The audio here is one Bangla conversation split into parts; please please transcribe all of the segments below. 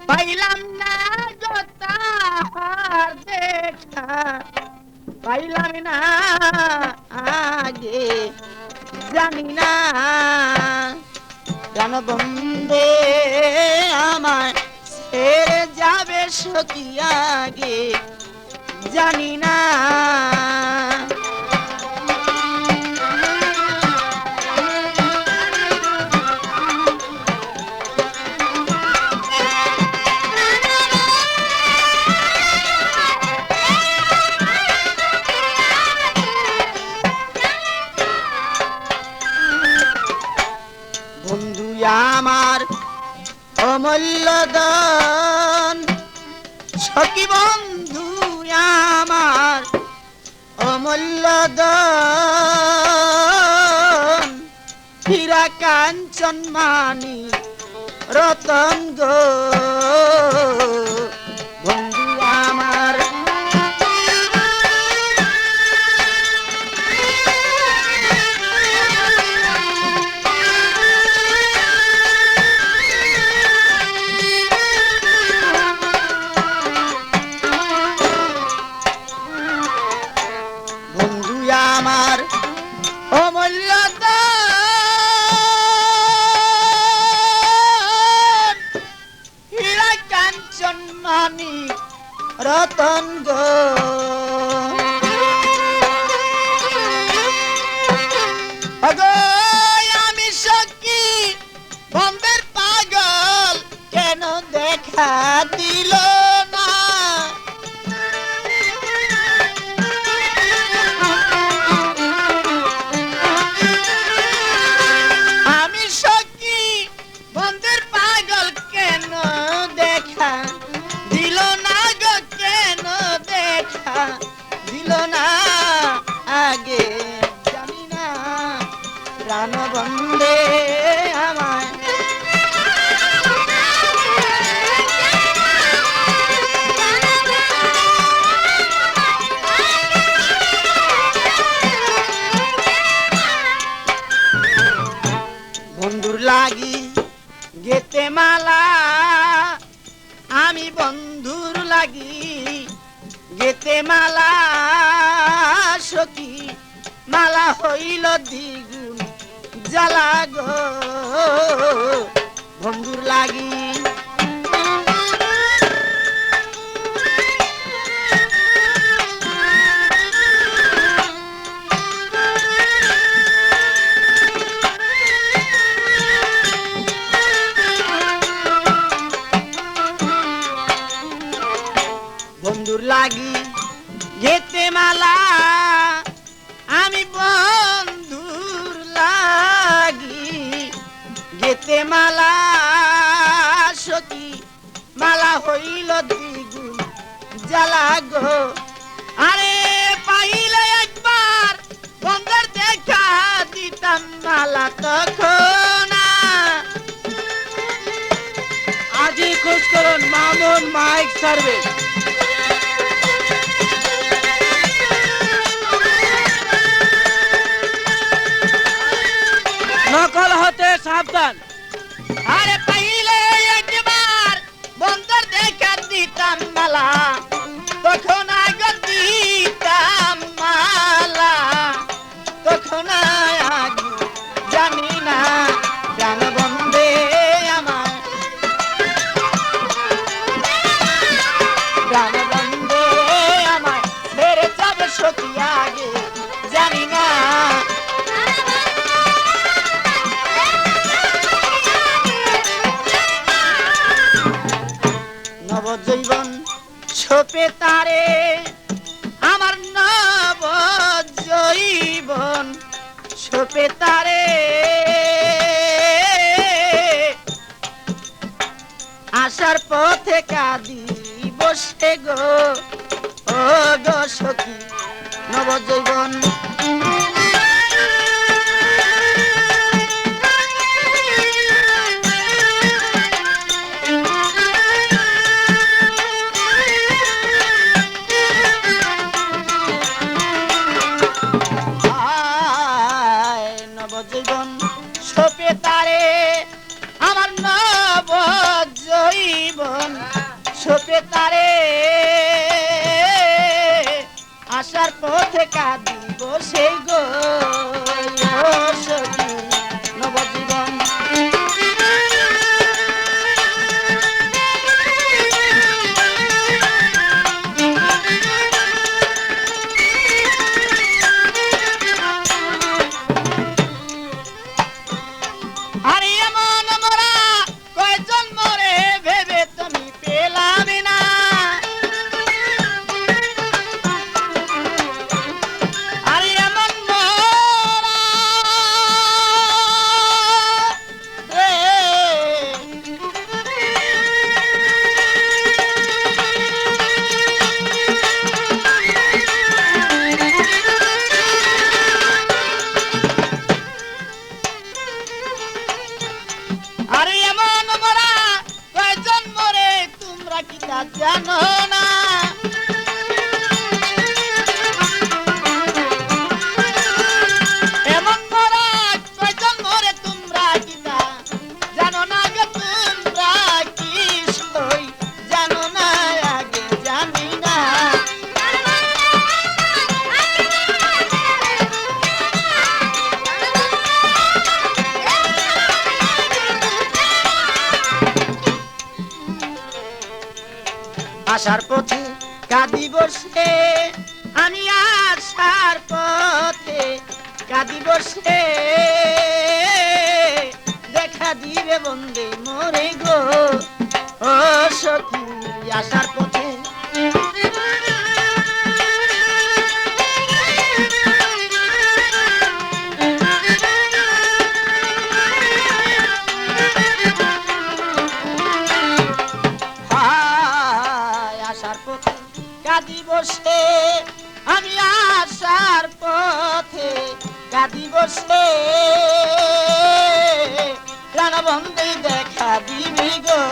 পাইলাম না গো তাহার দেখা, পাইলাম না আগে জানি না কেন বন্দে আমার ছেড়ে যাবে সখী আগে জানি না। বন্ধু আমার অমূল্য দান, সখী বন্ধু আমার অমূল্য দান, হীরা কাঞ্চন মানি রতন গো বন্ধু আমার। আমার অমূল্য দান, হীরা কাঞ্চন মানি রতন গো আগো আমি সখী বন্ধের পাগল কেন দেখা দিল না, দিল না আগে জানি না প্রাণ বন্দে আমায়। বন্ধুর লাগি গেতে মালা, আমি বন্ধুর লাগি গেতে মালা, সখী মালা হইল দ্বিগুণ জ্বালা গো বন্ধুর লাগি। বন্ধুর লাগি গেতে মালা, আমি বন্ধুর লাগি গেতে মালা, সখী মালা হইল দ্বিগুণ জ্বালা গো। আরে পাইলে একবার বন্ধুর দেখা দিতাম মালা তখন। আজই খোঁজ করুন মামুন মাইক সার্ভিস। নকল হতে সাবধান। আরে পাইলে একবার বন্ধুর দেখা দিতাম মালা তখন আগে দিতাম মালা, তখন আগে জানি না জান বন্দে আমার প্রাণ বন্দে আমার ছেড়ে যাবে সখী আগে জানি না। নবজীবন ছোপে তারে আমার নবজীবন ছোপে তারে, আসার পথে কাঁদি বসে গো ও গো সখী নবজীবন। নবজীবন ছোপে তারে আমার নব জীবন সোপে তারে আসার পথে কাঁদিব সেই গো সখী নবজীবন আরে এমন মোরা কয়জন মরে ভেবে তুমি পেলাম না আরে এমন মোরা রে আরে এমন মোরা কয়জন মরে তোমরা কি তা জানো না এমন মোরা কয়জন মরে তোমরা কি তা জানো না গো তোমরা কি সই জানো না আগে জানি না আসার পথে কাঁদি বসে আমি আসার পথে কাঁদি বসে দেখা দিবে বন্দে মোরে গো ও সখী আসার পথে আসার পথে কাঁদি বসে আমি আসার পথে কাঁদি বসে প্রাণবন্ধে দেখা দিবি গো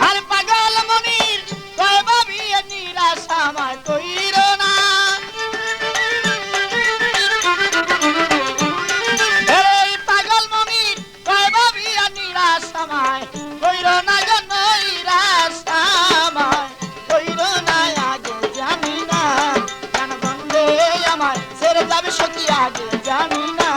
আর পাগল মনির কয় ভাবি নিরাশা আমায় কইর না এই পাগল মনির কয় ভাবি নিরাশা আমায় কইর না গো নৈরাশা আমায় কইর না আগে জানি না কেন বন্ধে আমার ছেড়ে যাবে সখী আগে জানি না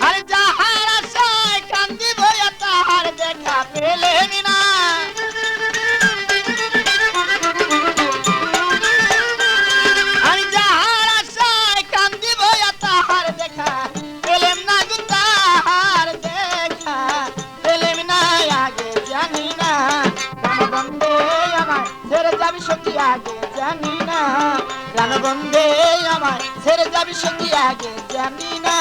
আরে যাহার আশায় কান্দিব তাহার দেখা পেলেন না আমি যাহার আশায় কান্দিব তাহার দেখা পেলেম না গো তাহার দেখা পেলেম না আগে জানি না কেন বন্ধে আমার ছেড়ে যাবি সখী আগে জানি না কেন বন্ধে আমার ছেড়ে যাবি সখী আগে জানি না